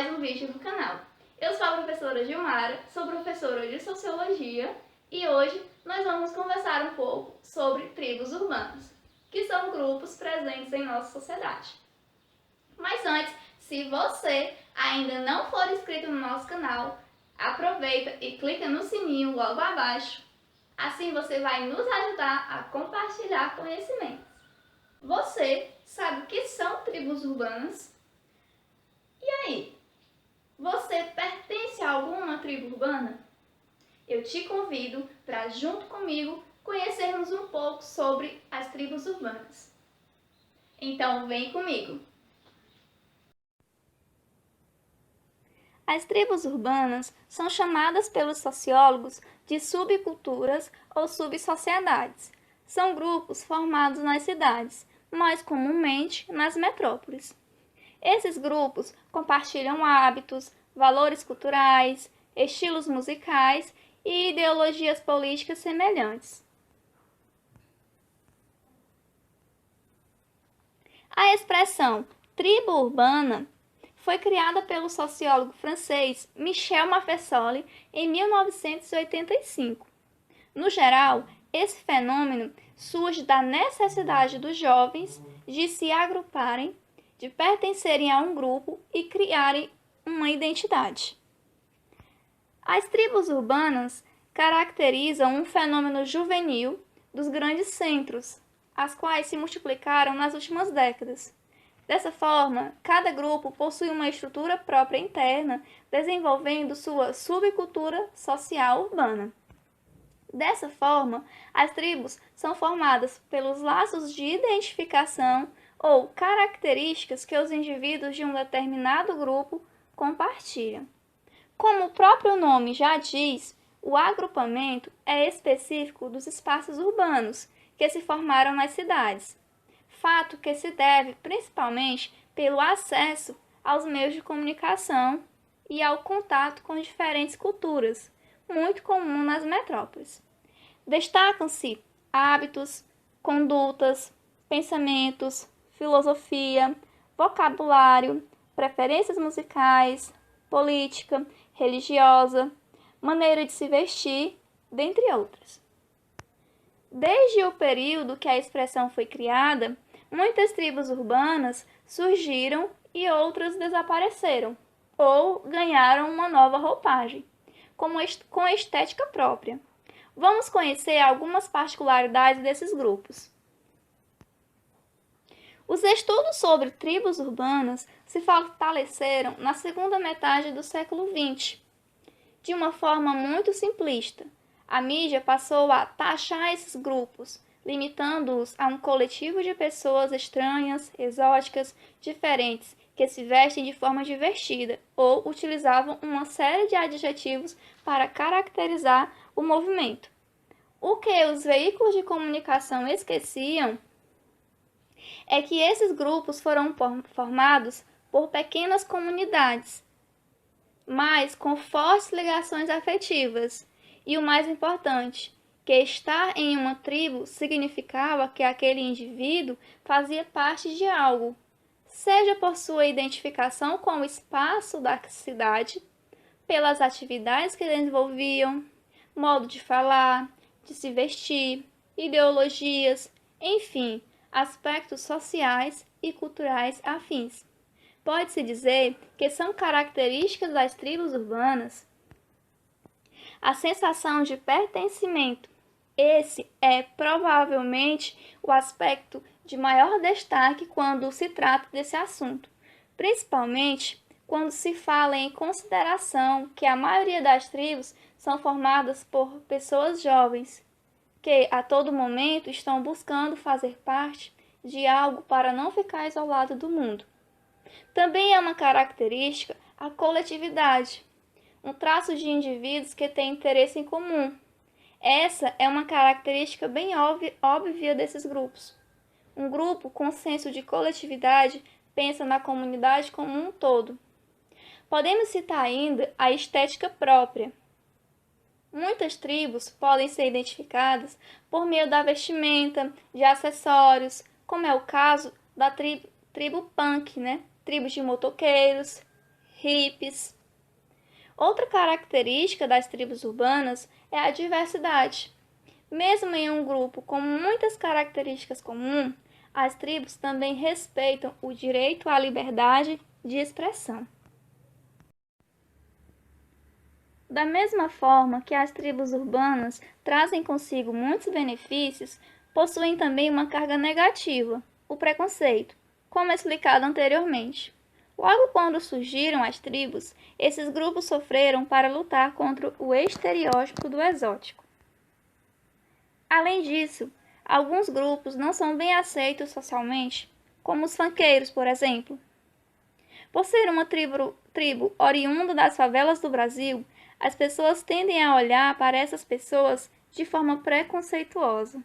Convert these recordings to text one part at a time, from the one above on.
mais um vídeo no canal. Eu sou a professora Gilmara, sou professora de Sociologia e hoje nós vamos conversar um pouco sobre tribos urbanas, que são grupos presentes em nossa sociedade. Mas antes, se você ainda não for inscrito no nosso canal, aproveita e clica no sininho logo abaixo. Assim você vai nos ajudar a compartilhar conhecimentos. Você sabe o que são tribos urbanas? E aí, você pertence a alguma tribo urbana? Eu te convido para, junto comigo, conhecermos um pouco sobre as tribos urbanas. Então, vem comigo! As tribos urbanas são chamadas pelos sociólogos de subculturas ou subsociedades. São grupos formados nas cidades, mais comumente nas metrópoles. Esses grupos compartilham hábitos, valores culturais, estilos musicais e ideologias políticas semelhantes. A expressão tribo urbana foi criada pelo sociólogo francês Michel Maffesoli em 1985. No geral, esse fenômeno surge da necessidade dos jovens de se agruparem, de pertencerem a um grupo e criarem uma identidade. As tribos urbanas caracterizam um fenômeno juvenil dos grandes centros, as quais se multiplicaram nas últimas décadas. Dessa forma, cada grupo possui uma estrutura própria interna, desenvolvendo sua subcultura social urbana. Dessa forma, as tribos são formadas pelos laços de identificação ou características que os indivíduos de um determinado grupo compartilham. Como o próprio nome já diz, o agrupamento é específico dos espaços urbanos que se formaram nas cidades, fato que se deve principalmente pelo acesso aos meios de comunicação e ao contato com diferentes culturas, muito comum nas metrópoles. Destacam-se hábitos, condutas, pensamentos, filosofia, vocabulário, preferências musicais, política, religiosa, maneira de se vestir, dentre outras. Desde o período que a expressão foi criada, muitas tribos urbanas surgiram e outras desapareceram, ou ganharam uma nova roupagem, com estética própria. Vamos conhecer algumas particularidades desses grupos. Os estudos sobre tribos urbanas se fortaleceram na segunda metade do século XX. De uma forma muito simplista, a mídia passou a taxar esses grupos, limitando-os a um coletivo de pessoas estranhas, exóticas, diferentes, que se vestem de forma divertida ou utilizavam uma série de adjetivos para caracterizar o movimento. O que os veículos de comunicação esqueciam é que esses grupos foram formados por pequenas comunidades, mas com fortes ligações afetivas. E o mais importante, que estar em uma tribo significava que aquele indivíduo fazia parte de algo, seja por sua identificação com o espaço da cidade, pelas atividades que desenvolviam, modo de falar, de se vestir, ideologias, enfim, aspectos sociais e culturais afins. Pode-se dizer que são características das tribos urbanas a sensação de pertencimento. Esse é provavelmente o aspecto de maior destaque quando se trata desse assunto, principalmente quando se fala em consideração que a maioria das tribos são formadas por pessoas jovens, que a todo momento estão buscando fazer parte de algo para não ficar isolado do mundo. Também é uma característica a coletividade, um traço de indivíduos que têm interesse em comum. Essa é uma característica bem óbvia desses grupos. Um grupo com senso de coletividade pensa na comunidade como um todo. Podemos citar ainda a estética própria. Muitas tribos podem ser identificadas por meio da vestimenta, de acessórios, como é o caso da tribo punk, tribo de motoqueiros, hippies. Outra característica das tribos urbanas é a diversidade. Mesmo em um grupo com muitas características comuns, as tribos também respeitam o direito à liberdade de expressão. Da mesma forma que as tribos urbanas trazem consigo muitos benefícios, possuem também uma carga negativa, o preconceito, como explicado anteriormente. Logo quando surgiram as tribos, esses grupos sofreram para lutar contra o estereótipo do exótico. Além disso, alguns grupos não são bem aceitos socialmente, como os funkeiros, por exemplo. Por ser uma tribo oriunda das favelas do Brasil, as pessoas tendem a olhar para essas pessoas de forma preconceituosa.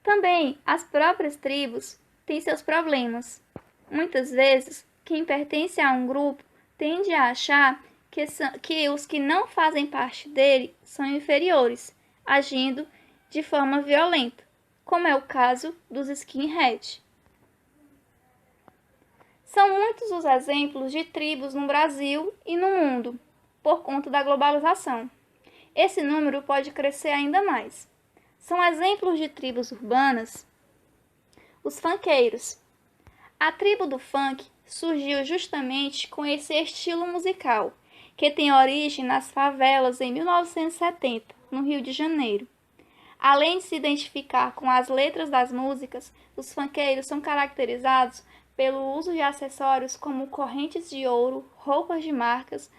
Também as próprias tribos têm seus problemas. Muitas vezes, quem pertence a um grupo tende a achar que os que não fazem parte dele são inferiores, agindo de forma violenta, como é o caso dos skinhead. São muitos os exemplos de tribos no Brasil e no mundo, por conta da globalização. Esse número pode crescer ainda mais. São exemplos de tribos urbanas os funkeiros. A tribo do funk surgiu justamente com esse estilo musical, que tem origem nas favelas em 1970, no Rio de Janeiro. Além de se identificar com as letras das músicas, os funkeiros são caracterizados pelo uso de acessórios como correntes de ouro, roupas de marcas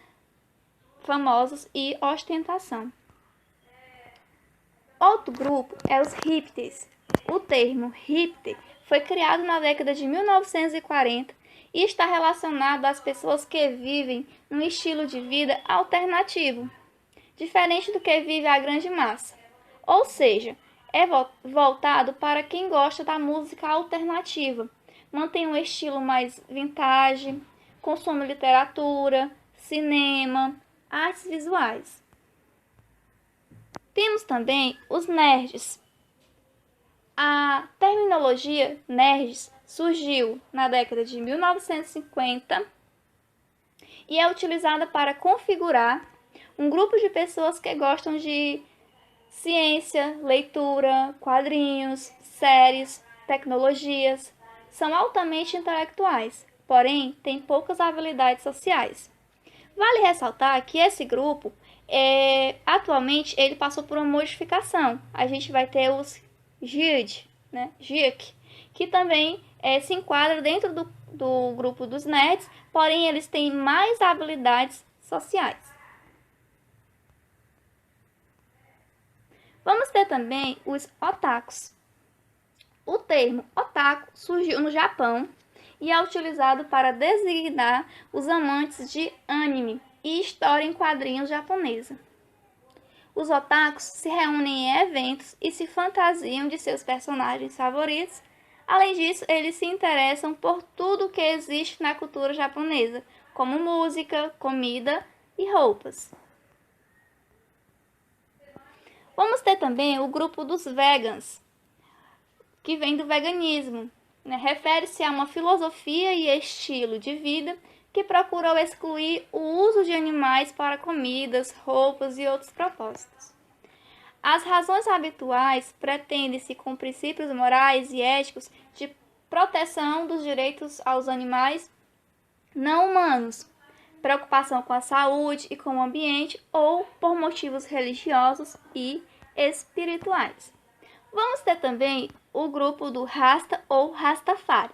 famosas e ostentação. Outro grupo é os hippies. O termo hippie foi criado na década de 1940 e está relacionado às pessoas que vivem um estilo de vida alternativo, diferente do que vive a grande massa. Ou seja, é voltado para quem gosta da música alternativa, mantém um estilo mais vintage, consome literatura, cinema, artes visuais. Temos também os nerds. A terminologia nerds surgiu na década de 1950 e é utilizada para configurar um grupo de pessoas que gostam de ciência, leitura, quadrinhos, séries, tecnologias. São altamente intelectuais, porém têm poucas habilidades sociais. Vale ressaltar que esse grupo, atualmente, ele passou por uma modificação. A gente vai ter os geek, que também se enquadra dentro do grupo dos nerds, porém eles têm mais habilidades sociais. Vamos ter também os otakus. O termo otaku surgiu no Japão e é utilizado para designar os amantes de anime e história em quadrinhos japonesa. Os otakus se reúnem em eventos e se fantasiam de seus personagens favoritos. Além disso, eles se interessam por tudo que existe na cultura japonesa, como música, comida e roupas. Vamos ter também o grupo dos vegans, que vem do veganismo. Refere-se a uma filosofia e estilo de vida que procuram excluir o uso de animais para comidas, roupas e outros propósitos. As razões habituais pretendem-se com princípios morais e éticos de proteção dos direitos aos animais não humanos, preocupação com a saúde e com o ambiente ou por motivos religiosos e espirituais. Vamos ter também o grupo do Rasta ou Rastafari.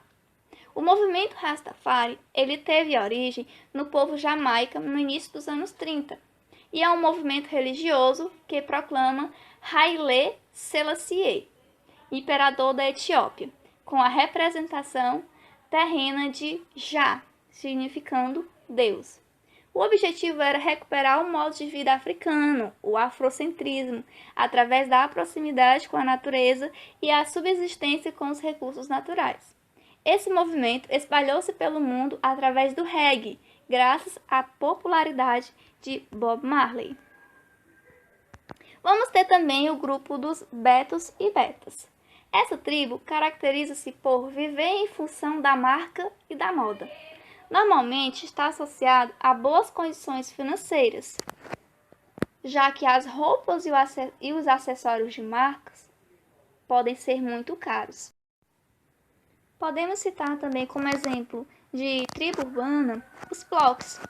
O movimento Rastafari, ele teve origem no povo jamaica no início dos anos 30 e é um movimento religioso que proclama Haile Selassie, imperador da Etiópia, com a representação terrena de Jah, significando Deus. O objetivo era recuperar o modo de vida africano, o afrocentrismo, através da proximidade com a natureza e a subsistência com os recursos naturais. Esse movimento espalhou-se pelo mundo através do reggae, graças à popularidade de Bob Marley. Vamos ter também o grupo dos betos e betas. Essa tribo caracteriza-se por viver em função da marca e da moda. Normalmente está associado a boas condições financeiras, já que as roupas e os acessórios de marcas podem ser muito caros. Podemos citar também como exemplo de tribo urbana os Plocs.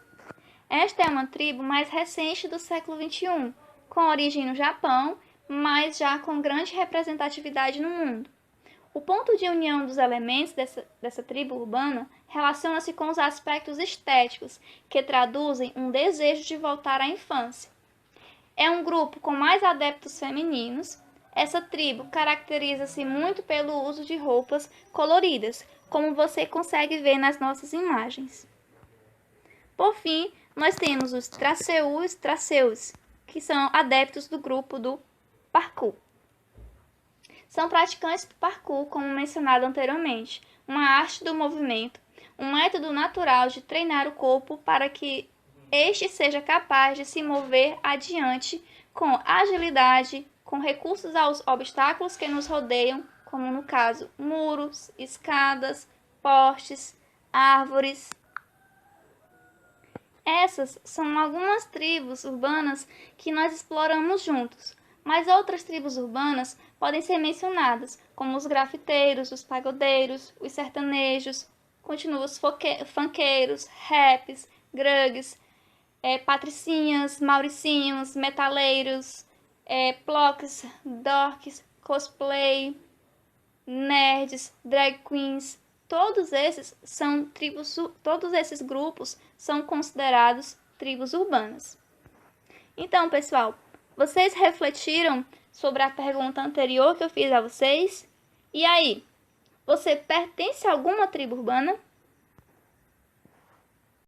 Esta é uma tribo mais recente do século XXI, com origem no Japão, mas já com grande representatividade no mundo. O ponto de união dos elementos dessa tribo urbana relaciona-se com os aspectos estéticos, que traduzem um desejo de voltar à infância. É um grupo com mais adeptos femininos. Essa tribo caracteriza-se muito pelo uso de roupas coloridas, como você consegue ver nas nossas imagens. Por fim, nós temos os Traceus, que são adeptos do grupo do parkour. São praticantes do parkour, como mencionado anteriormente, uma arte do movimento, um método natural de treinar o corpo para que este seja capaz de se mover adiante com agilidade, com recursos aos obstáculos que nos rodeiam, como no caso muros, escadas, postes, árvores. Essas são algumas tribos urbanas que nós exploramos juntos, mas outras tribos urbanas podem ser mencionadas, como os grafiteiros, os pagodeiros, os sertanejos, continuam os funkeiros, raps, grugs, patricinhas, mauricinhos, metaleiros, plocs, dorks, cosplay, nerds, drag queens. Todos esses grupos são considerados tribos urbanas. Então, pessoal, vocês refletiram sobre a pergunta anterior que eu fiz a vocês? E aí, você pertence a alguma tribo urbana?